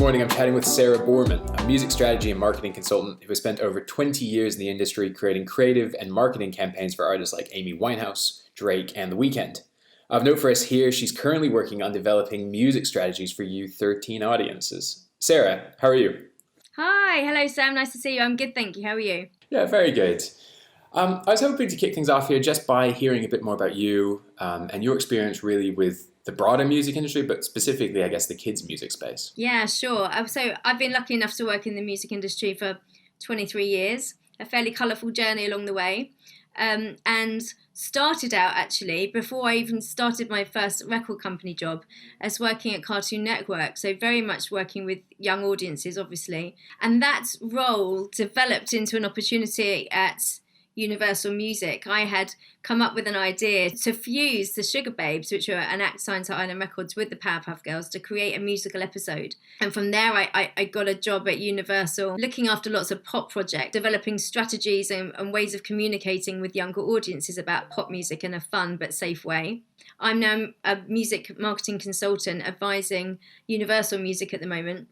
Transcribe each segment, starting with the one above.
morning I'm chatting with Sarah Borman, a music strategy and marketing consultant who has spent over 20 years in the industry creating creative and marketing campaigns for artists like Amy Winehouse, Drake, and The Weeknd. Of note for us here, she's currently working on developing music strategies for U13 audiences. Sarah, how are you? Hi, hello Sam, nice to see you. I'm good, thank you. How are you? Yeah, very good. I was hoping to kick things off here just by hearing a bit more about you and your experience really with the broader music industry, but specifically, I guess, the kids' music space. Yeah, sure. So I've been lucky enough to work in the music industry for 23 years, a fairly colourful journey along the way. And started out actually, before I even started my first record company job, as working at Cartoon Network, so very much working with young audiences, obviously. And that role developed into an opportunity at Universal Music. I had come up with an idea to fuse the Sugar Babes, which were an act signed to Island Records, with the Powerpuff Girls to create a musical episode. And from there, I got a job at Universal looking after lots of pop projects, developing strategies and ways of communicating with younger audiences about pop music in a fun but safe way. I'm now a music marketing consultant advising Universal Music at the moment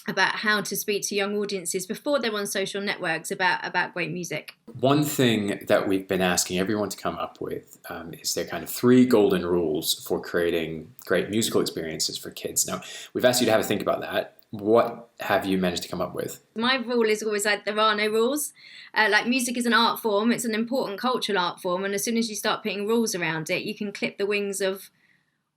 about how to speak to young audiences before they're on social networks about great music. One thing that we've been asking everyone to come up with is their kind of 3 golden rules for creating great musical experiences for kids. Now, we've asked you to have a think about that. What have you managed to come up with? My rule is always like there are no rules. Like music is an art form, it's an important cultural art form, and as soon as you start putting rules around it, you can clip the wings of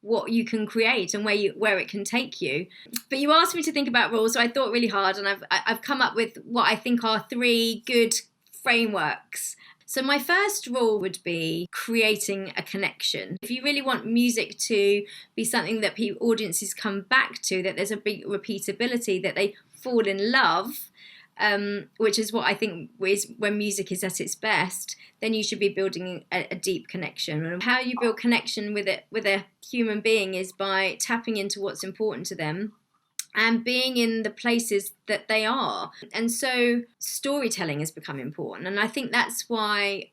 what you can create and where it can take you. But you asked me to think about rules, so I thought really hard, and I've come up with what I think are 3 good frameworks. So my first rule would be creating a connection. If you really want music to be something that audiences come back to, that there's a big repeatability, that they fall in love, which is what I think is when music is at its best, then you should be building a deep connection. And how you build connection with a human being is by tapping into what's important to them and being in the places that they are. And so storytelling has become important. And I think that's why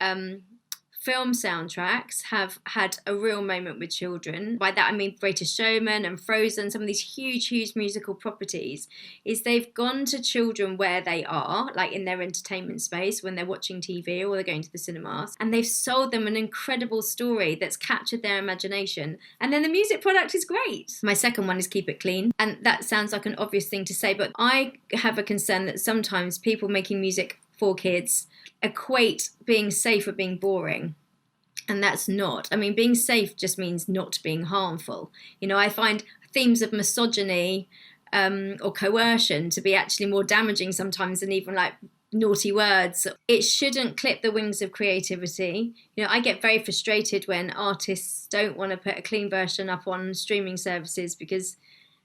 film soundtracks have had a real moment with children. By that I mean Greatest Showman and Frozen, some of these huge musical properties, is they've gone to children where they are, like in their entertainment space, when they're watching TV or they're going to the cinemas, and they've sold them an incredible story that's captured their imagination. And then the music product is great. My second one is keep it clean. And that sounds like an obvious thing to say, but I have a concern that sometimes people making music for kids equate being safe with being boring. And that's not. I mean, being safe just means not being harmful. You know, I find themes of misogyny or coercion to be actually more damaging sometimes than even like naughty words. It shouldn't clip the wings of creativity. You know, I get very frustrated when artists don't want to put a clean version up on streaming services because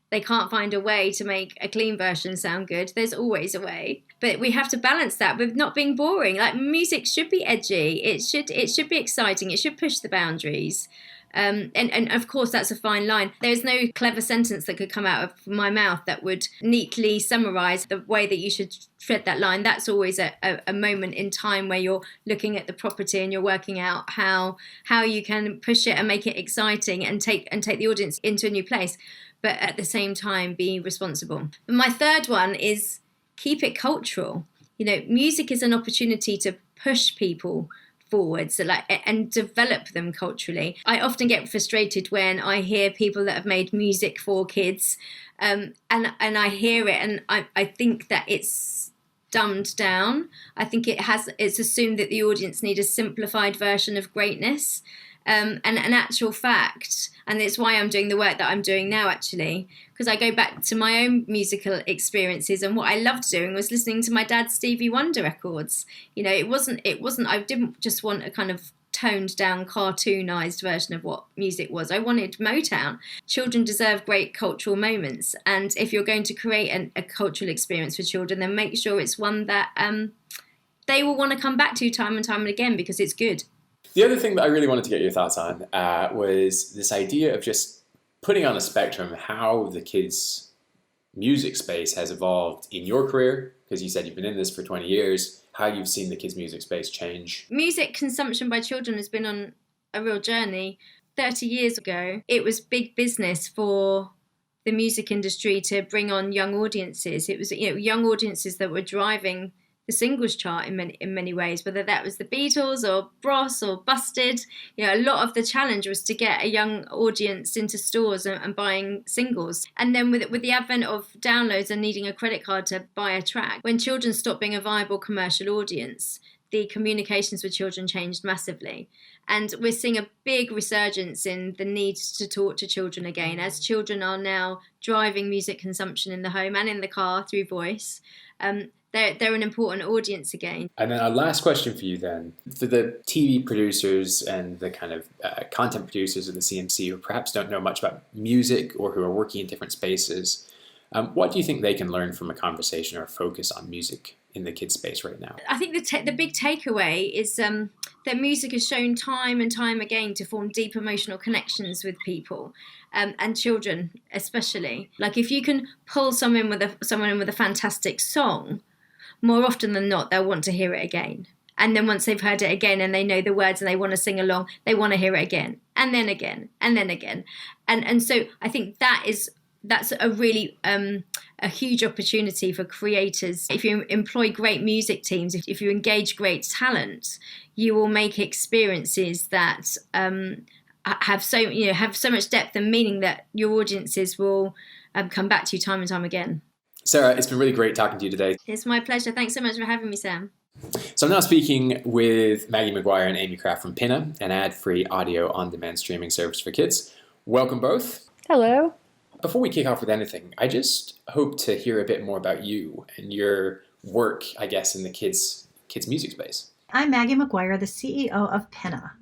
they can't find a way to make a clean version sound good. There's always a way. But we have to balance that with not being boring. Like, music should be edgy. It should be exciting. It should push the boundaries. And of course, that's a fine line. There's no clever sentence that could come out of my mouth that would neatly summarise the way that you should tread that line. That's always a moment in time where you're looking at the property and you're working out how you can push it and make it exciting and take the audience into a new place, but at the same time be responsible. And my third one is keep it cultural. You know, music is an opportunity to push people forward, and develop them culturally. I often get frustrated when I hear people that have made music for kids, and I hear it and I think that it's dumbed down. I think it's assumed that the audience need a simplified version of greatness. And an actual fact, and it's why I'm doing the work that I'm doing now, actually, because I go back to my own musical experiences, and what I loved doing was listening to my dad's Stevie Wonder records. You know, it wasn't. I didn't just want a kind of toned down, cartoonized version of what music was. I wanted Motown. Children deserve great cultural moments, and if you're going to create a cultural experience for children, then make sure it's one that they will want to come back to time and time and again because it's good. The other thing that I really wanted to get your thoughts on was this idea of just putting on a spectrum how the kids' music space has evolved in your career, because you said you've been in this for 20 years, how you've seen the kids' music space change. Music consumption by children has been on a real journey. 30 years ago, it was big business for the music industry to bring on young audiences. It was, young audiences that were driving the singles chart in many ways, whether that was the Beatles or Bros or Busted. A lot of the challenge was to get a young audience into stores and buying singles. And then with the advent of downloads and needing a credit card to buy a track, when children stopped being a viable commercial audience, the communications with children changed massively. And we're seeing a big resurgence in the need to talk to children again, as children are now driving music consumption in the home and in the car through voice. They're an important audience again. And then our last question for you then, for the TV producers and the kind of content producers of the CMC who perhaps don't know much about music or who are working in different spaces, what do you think they can learn from a conversation or a focus on music in the kids space right now? I think the big takeaway is that music has shown time and time again to form deep emotional connections with people, and children especially. Like if you can pull someone in with a fantastic song, more often than not, they'll want to hear it again. And then once they've heard it again and they know the words and they want to sing along, they want to hear it again, and then again, and then again. And so I think that's a really a huge opportunity for creators. If you employ great music teams, if you engage great talent, you will make experiences that have so much depth and meaning that your audiences will come back to you time and time again. Sarah, it's been really great talking to you today. It's my pleasure. Thanks so much for having me, Sam. So I'm now speaking with Maggie McGuire and Amy Kraft from Pinna, an ad-free audio on-demand streaming service for kids. Welcome both. Hello. Before we kick off with anything, I just hope to hear a bit more about you and your work, I guess, in the kids music space. I'm Maggie McGuire, the CEO of Pinna.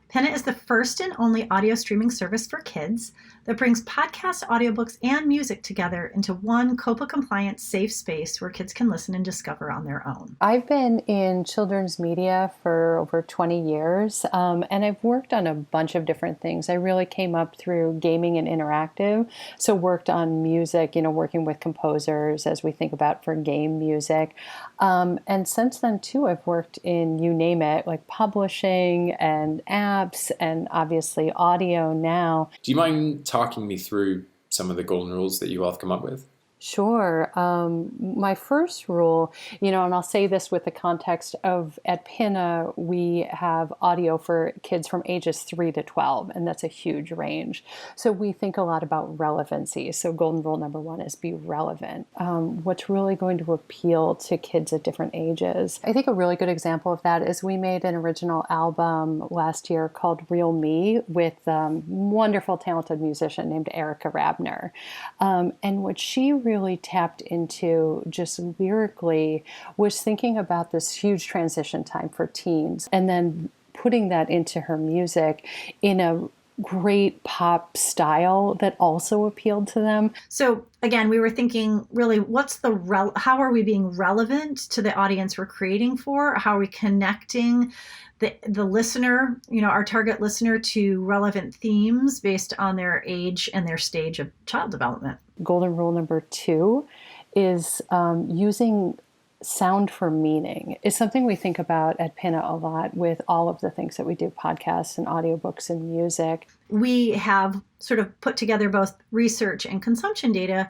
Pinna is the first and only audio streaming service for kids that brings podcasts, audiobooks, and music together into one COPPA-compliant safe space where kids can listen and discover on their own. I've been in children's media for over 20 years, and I've worked on a bunch of different things. I really came up through gaming and interactive, so worked on music, working with composers as we think about for game music. And since then, too, I've worked in, you name it, like publishing and apps and obviously audio now. Do you mind talking me through some of the golden rules that you all have come up with? Sure. My first rule, and I'll say this with the context of at Pinna, we have audio for kids from ages 3 to 12, and that's a huge range. So we think a lot about relevancy. So golden rule number 1 is be relevant. What's really going to appeal to kids at different ages? I think a really good example of that is we made an original album last year called Real Me with a wonderful, talented musician named Erica Rabner. And what she really tapped into just lyrically was thinking about this huge transition time for teens and then putting that into her music in a great pop style that also appealed to them. So again, we were thinking really how are we being relevant to the audience we're creating for? How are we connecting the listener, our target listener, to relevant themes based on their age and their stage of child development? Golden rule number 2 is using sound for meaning. It's something we think about at Pinna a lot with all of the things that we do, podcasts and audiobooks and music. We have sort of put together both research and consumption data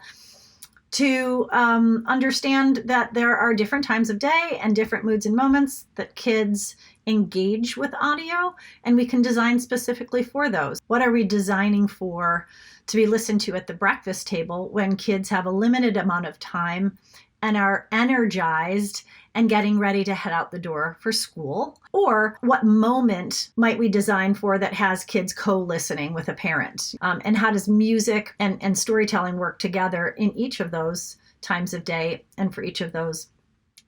to understand that there are different times of day and different moods and moments that kids engage with audio, and we can design specifically for those. What are we designing for to be listened to at the breakfast table when kids have a limited amount of time and are energized and getting ready to head out the door for school? Or what moment might we design for that has kids co-listening with a parent? And how does music and storytelling work together in each of those times of day and for each of those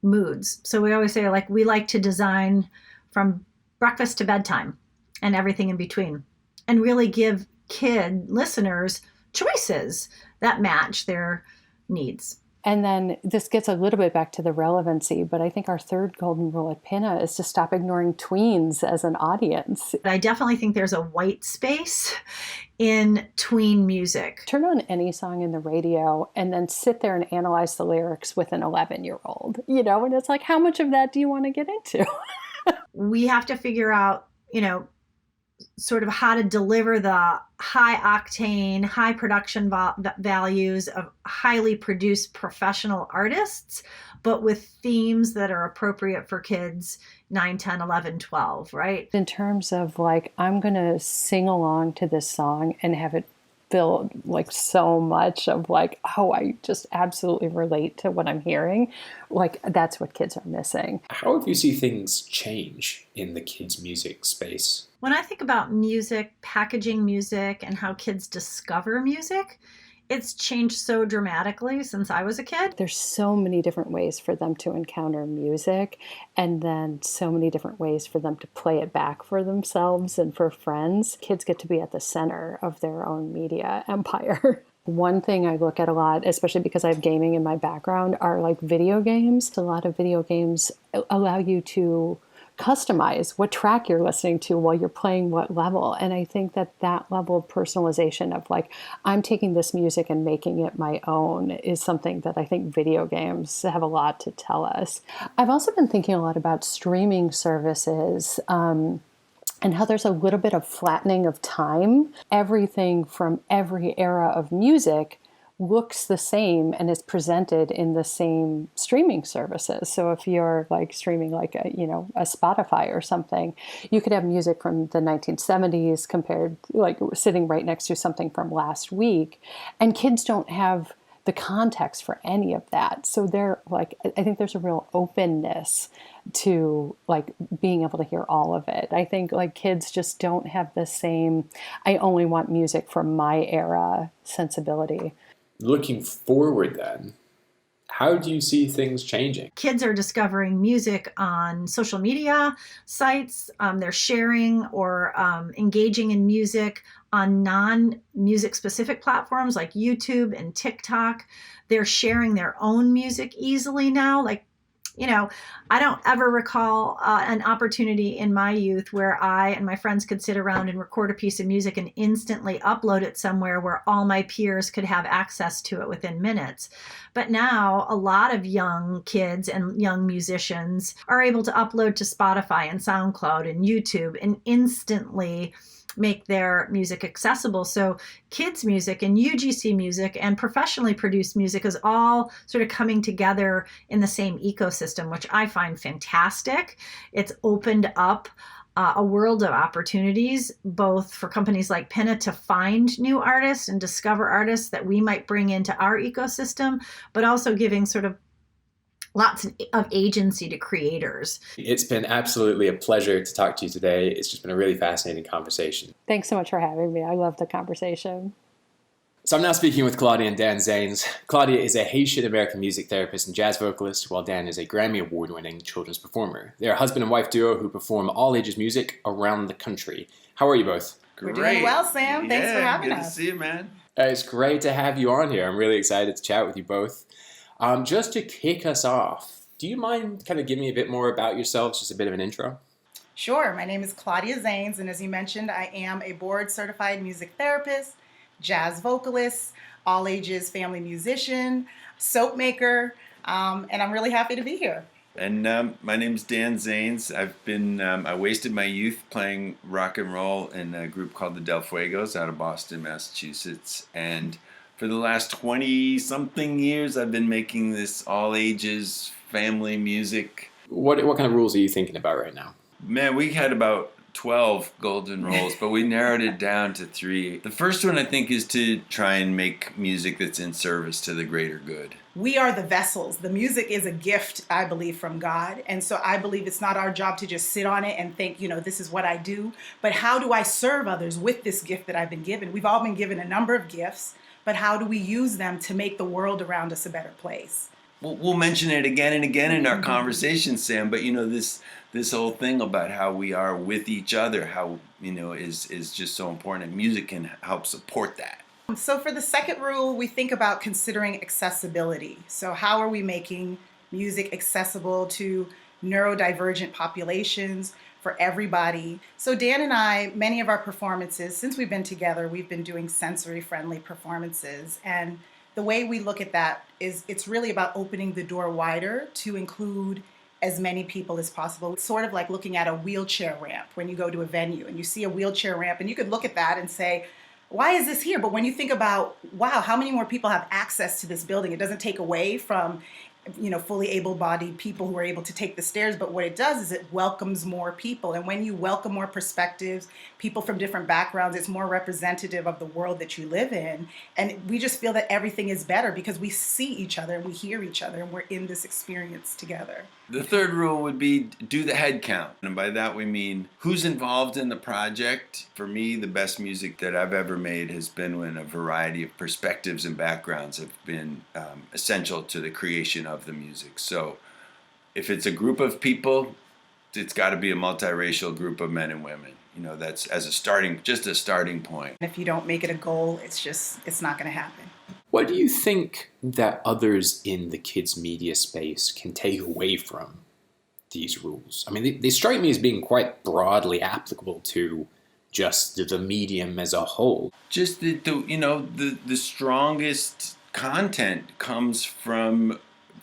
moods? So we always say, we like to design from breakfast to bedtime and everything in between, and really give kid listeners choices that match their needs. And then this gets a little bit back to the relevancy, but I think our third golden rule at Pinna is to stop ignoring tweens as an audience. I definitely think there's a white space in tween music. Turn on any song in the radio and then sit there and analyze the lyrics with an 11-year-old, and it's like, how much of that do you want to get into? We have to figure out, sort of how to deliver the high octane, high production values of highly produced professional artists, but with themes that are appropriate for kids 9, 10, 11, 12, right? In terms of like, I'm going to sing along to this song and have it filled like so much of like, oh, I just absolutely relate to what I'm hearing. Like, that's what kids are missing. How have you seen things change in the kids' music space? When I think about music, packaging music, and how kids discover music, it's changed so dramatically since I was a kid. There's so many different ways for them to encounter music, and then so many different ways for them to play it back for themselves and for friends. Kids get to be at the center of their own media empire. One thing I look at a lot, especially because I have gaming in my background, are like video games. A lot of video games allow you to customize what track you're listening to while you're playing what level. And I think that that level of personalization of like, I'm taking this music and making it my own is something that I think video games have a lot to tell us. I've also been thinking a lot about streaming services, and how there's a little bit of flattening of time. Everything from every era of music looks the same and is presented in the same streaming services. So if you're like streaming like a Spotify or something, you could have music from the 1970s compared like sitting right next to something from last week, and kids don't have the context for any of that. So they're like, I think there's a real openness to like being able to hear all of it. I think like kids just don't have the same, I only want music from my era sensibility. Looking forward then, how do you see things changing? Kids are discovering music on social media sites. They're sharing or engaging in music on non-music specific platforms like YouTube and TikTok. They're sharing their own music easily now. Like, I don't ever recall an opportunity in my youth where I and my friends could sit around and record a piece of music and instantly upload it somewhere where all my peers could have access to it within minutes. But now a lot of young kids and young musicians are able to upload to Spotify and SoundCloud and YouTube and instantly make their music accessible. So kids music and UGC music and professionally produced music is all sort of coming together in the same ecosystem, which I find fantastic. It's opened up a world of opportunities, both for companies like Pinna to find new artists and discover artists that we might bring into our ecosystem, but also giving sort of lots of agency to creators. It's been absolutely a pleasure to talk to you today. It's just been a really fascinating conversation. Thanks so much for having me. I love the conversation. So I'm now speaking with Claudia and Dan Zanes. Claudia is a Haitian-American music therapist and jazz vocalist, while Dan is a Grammy Award-winning children's performer. They're a husband and wife duo who perform all ages music around the country. How are you both? We're doing well, Sam. Thanks for having us. Good to see you, man. It's great to have you on here. I'm really excited to chat with you both. Just to kick us off, do you mind kind of giving me a bit more about yourselves, just a bit of an intro? Sure. My name is Claudia Zanes, and as you mentioned, I am a board-certified music therapist, jazz vocalist, all-ages family musician, soap maker, and I'm really happy to be here. And my name's Dan Zanes. I wasted my youth playing rock and roll in a group called the Del Fuegos out of Boston, Massachusetts, and for the last 20-something years, I've been making this all-ages family music. What kind of rules are you thinking about right now? Man, we had about 12 golden rules, but we narrowed it down to 3. The first one, I think, is to try and make music that's in service to the greater good. We are the vessels. The music is a gift, I believe, from God. And so I believe it's not our job to just sit on it and think, this is what I do. But how do I serve others with this gift that I've been given? We've all been given a number of gifts. But how do we use them to make the world around us a better place? We'll mention it again and again in our conversation, Sam. But this whole thing about how we are with each other, how is just so important, and music can help support that. So for the second rule, we think about considering accessibility. So how are we making music accessible to neurodivergent populations? For everybody. So Dan and I, many of our performances, since we've been together, we've been doing sensory-friendly performances. And the way we look at that is it's really about opening the door wider to include as many people as possible. It's sort of like looking at a wheelchair ramp when you go to a venue and you see a wheelchair ramp, and you could look at that and say, why is this here? But when you think about, wow, how many more people have access to this building? It doesn't take away from, fully able-bodied people who are able to take the stairs, but what it does is it welcomes more people. And when you welcome more perspectives, people from different backgrounds, it's more representative of the world that you live in. And we just feel that everything is better because we see each other and we hear each other and we're in this experience together. The third rule would be do the head count. And by that we mean who's involved in the project. For me, the best music that I've ever made has been when a variety of perspectives and backgrounds have been essential to the creation of the music. So if it's a group of people, it's got to be a multiracial group of men and women. That's as a starting point. If you don't make it a goal, it's not going to happen. What do you think that others in the kids' media space can take away from these rules? I mean, they strike me as being quite broadly applicable to just the medium as a whole. Just the strongest content comes from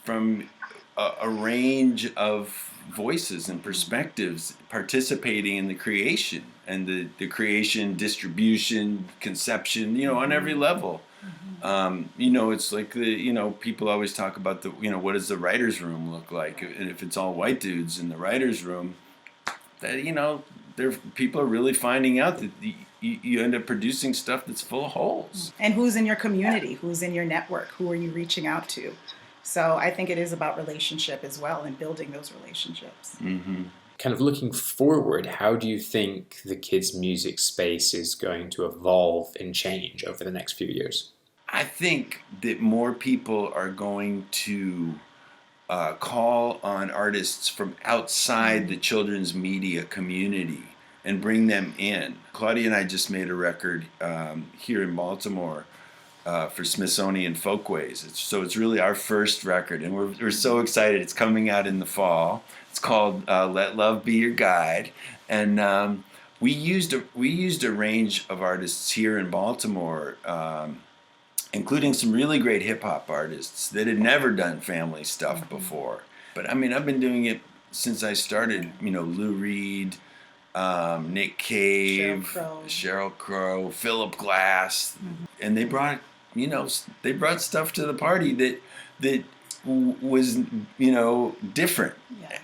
a range of voices and perspectives participating in the creation and the creation, distribution, conception, on every level. It's like people always talk about what does the writer's room look like? And if it's all white dudes in the writer's room, that, people are really finding out that you end up producing stuff that's full of holes. And who's in your community? Who's in your network? Who are you reaching out to? So I think it is about relationship as well and building those relationships. Mm-hmm. Kind of looking forward, how do you think the kids' music space is going to evolve and change over the next few years? I think that more people are going to call on artists from outside the children's media community and bring them in. Claudia and I just made a record here in Baltimore for Smithsonian Folkways. It's really our first record, and we're so excited. It's coming out in the fall. It's called Let Love Be Your Guide, and we used a range of artists here in Baltimore, including some really great hip hop artists that had never done family stuff before. But I mean, I've been doing it since I started. Lou Reed, Nick Cave, Sheryl Crow, Philip Glass, and they brought stuff to the party that was different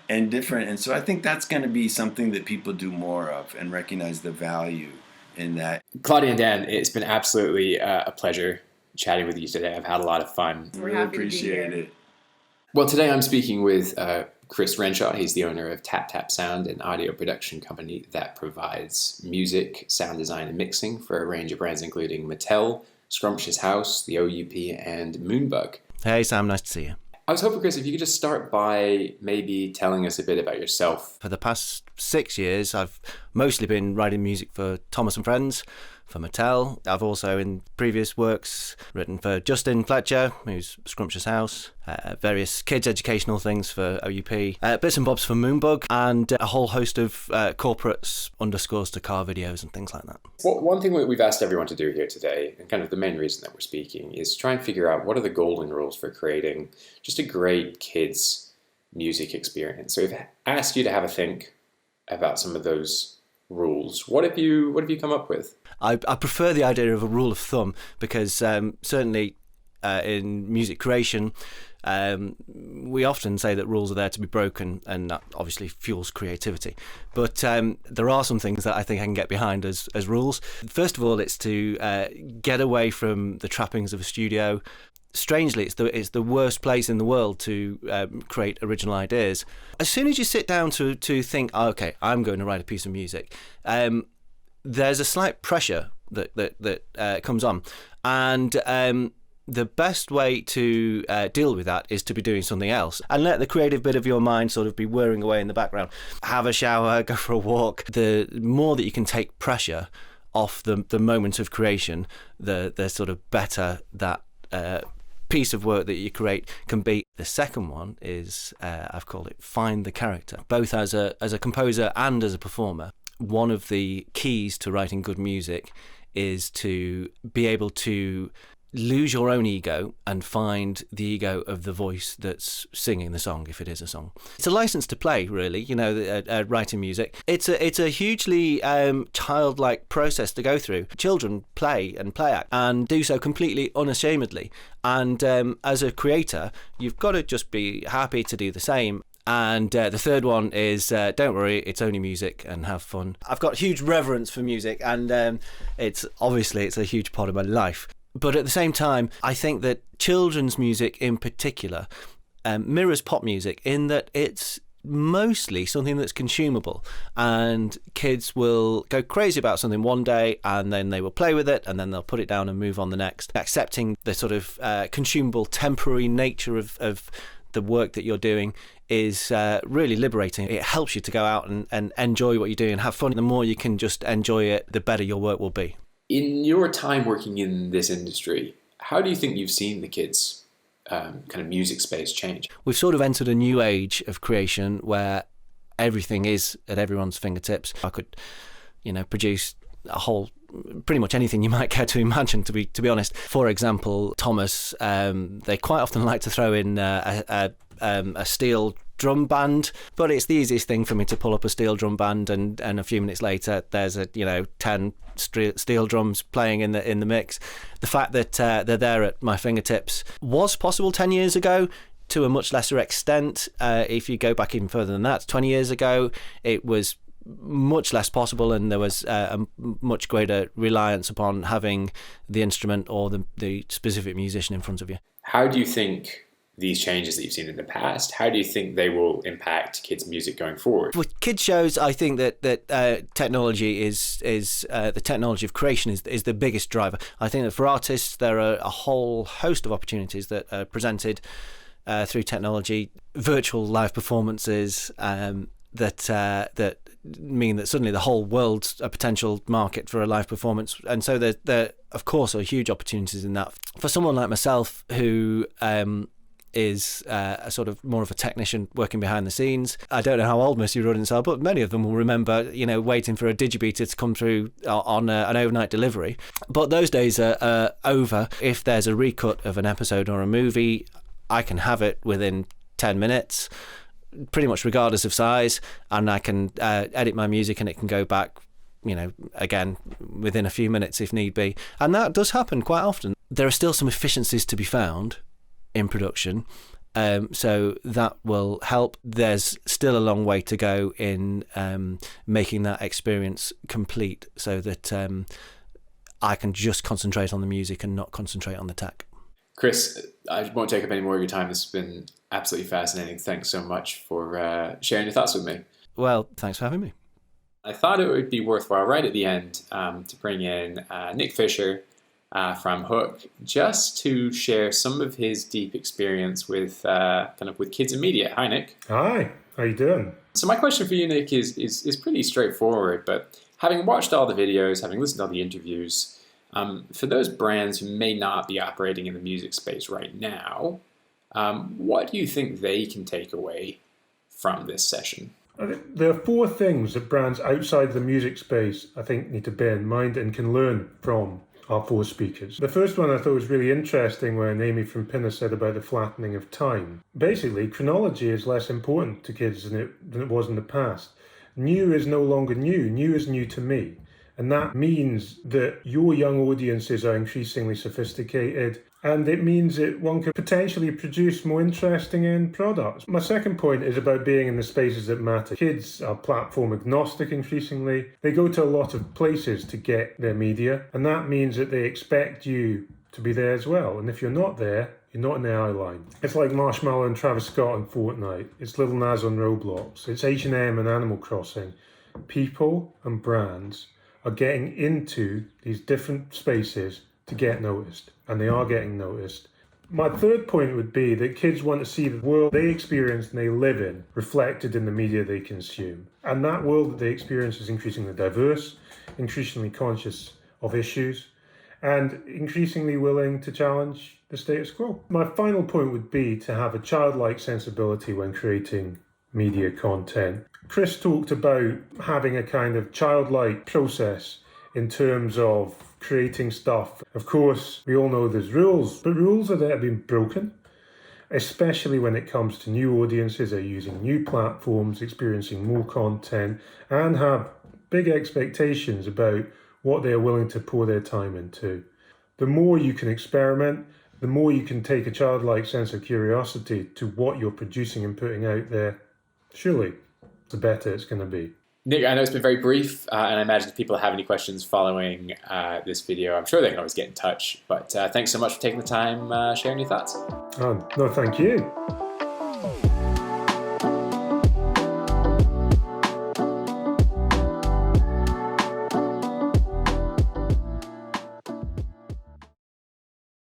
and different. And so I think that's going to be something that people do more of and recognize the value in that. Claudia and Dan, it's been absolutely a pleasure chatting with you today. I've had a lot of fun. We're happy to be appreciate here. it. Well, today I'm speaking with Chris Renshaw. He's the owner of Tap Tap Sound, an audio production company that provides music, sound design, and mixing for a range of brands including Mattel, Scrumptious House, the OUP, and Moonbug. Hey Sam, nice to see you. I was hoping, Chris, if you could just start by maybe telling us a bit about yourself. For the past 6 years, I've mostly been writing music for Thomas and Friends, for Mattel. I've also, in previous works, written for Justin Fletcher, who's Scrumptious House, various kids' educational things for OUP, bits and bobs for Moonbug, and a whole host of corporates, underscores to car videos and things like that. Well, one thing we've asked everyone to do here today, and kind of the main reason that we're speaking, is try and figure out what are the golden rules for creating just a great kids' music experience. So we've asked you to have a think about some of those rules. What have you come up with? I prefer the idea of a rule of thumb because certainly in music creation, we often say that rules are there to be broken, and that obviously fuels creativity. But there are some things that I think I can get behind as rules. First of all, it's to get away from the trappings of a studio. Strangely, it's the worst place in the world to create original ideas. As soon as you sit down to think, oh, okay, I'm going to write a piece of music, there's a slight pressure that comes on, and the best way to deal with that is to be doing something else and let the creative bit of your mind sort of be whirring away in the background. Have a shower, go for a walk. The more that you can take pressure off the moment of creation, the sort of better that piece of work that you create can be. The second one is I've called it find the character. Both as a composer and as a performer, one of the keys to writing good music is to be able to lose your own ego and find the ego of the voice that's singing the song, if it is a song. It's a license to play, really, writing music. It's a hugely childlike process to go through. Children play and play act and do so completely unashamedly. And as a creator, you've got to just be happy to do the same. And the third one is don't worry, it's only music, and have fun. I've got huge reverence for music, and it's a huge part of my life. But at the same time, I think that children's music in particular mirrors pop music in that it's mostly something that's consumable, and kids will go crazy about something one day and then they will play with it and then they'll put it down and move on the next. Accepting the sort of consumable, temporary nature of the work that you're doing is really liberating. It helps you to go out and enjoy what you do and have fun. The more you can just enjoy it, the better your work will be. In your time working in this industry, how do you think you've seen the kids' kind of music space change? We've sort of entered a new age of creation where everything is at everyone's fingertips. I could, produce pretty much anything you might care to imagine, to be honest. For example, Thomas, they quite often like to throw in a steel drum band, but it's the easiest thing for me to pull up a steel drum band and a few minutes later there's 10 steel drums playing in the mix. The fact that they're there at my fingertips was possible 10 years ago to a much lesser extent. If you go back even further than that, 20 years ago it was much less possible, and there was a much greater reliance upon having the instrument or the specific musician in front of you. How do you think these changes that you've seen in the past, how do you think they will impact kids' music going forward? With kids' shows, I think that technology is the technology of creation is the biggest driver. I think that for artists, there are a whole host of opportunities that are presented through technology, virtual live performances that mean that suddenly the whole world's a potential market for a live performance. And so there of course, are huge opportunities in that. For someone like myself who is a sort of more of a technician working behind the scenes. I don't know how old most of your audience are, but many of them will remember, waiting for a digibeater to come through on an overnight delivery. But those days are over. If there's a recut of an episode or a movie, I can have it within 10 minutes, pretty much regardless of size, and I can edit my music and it can go back, again, within a few minutes if need be. And that does happen quite often. There are still some efficiencies to be found in production, so that will help. There's still a long way to go in making that experience complete, so that I can just concentrate on the music and not concentrate on the tech. Chris, I won't take up any more of your time. This has been absolutely fascinating. Thanks so much for sharing your thoughts with me. Well, thanks for having me. I thought it would be worthwhile right at the end to bring in Nick Fisher from Hook, just to share some of his deep experience with with kids and media. Hi, Nick. Hi, how you doing? So my question for you, Nick, is pretty straightforward, but having watched all the videos, having listened to all the interviews, for those brands who may not be operating in the music space right now, what do you think they can take away from this session? There are 4 things that brands outside the music space, I think, need to bear in mind and can learn from our 4 speakers. The first one I thought was really interesting when Amy from Pinner said about the flattening of time. Basically, chronology is less important to kids than it was in the past. New is no longer new. New is new to me. And that means that your young audiences are increasingly sophisticated, and it means that one could potentially produce more interesting end products. My second point is about being in the spaces that matter. Kids are platform agnostic increasingly. They go to a lot of places to get their media, and that means that they expect you to be there as well. And if you're not there, you're not in the eye line. It's like Marshmallow and Travis Scott on Fortnite. It's Lil Nas on Roblox. It's H&M and Animal Crossing. People and brands are getting into these different spaces to get noticed, and they are getting noticed. My third point would be that kids want to see the world they experience and they live in reflected in the media they consume. And that world that they experience is increasingly diverse, increasingly conscious of issues, and increasingly willing to challenge the status quo. My final point would be to have a childlike sensibility when creating media content. Chris talked about having a kind of childlike process in terms of creating stuff. Of course, we all know there's rules, but rules are there to be broken, especially when it comes to new audiences that are using new platforms, experiencing more content, and have big expectations about what they are willing to pour their time into. The more you can experiment, the more you can take a childlike sense of curiosity to what you're producing and putting out there, surely the better it's going to be. Nick, I know it's been very brief, and I imagine if people have any questions following this video, I'm sure they can always get in touch. But thanks so much for taking the time sharing your thoughts. No, thank you.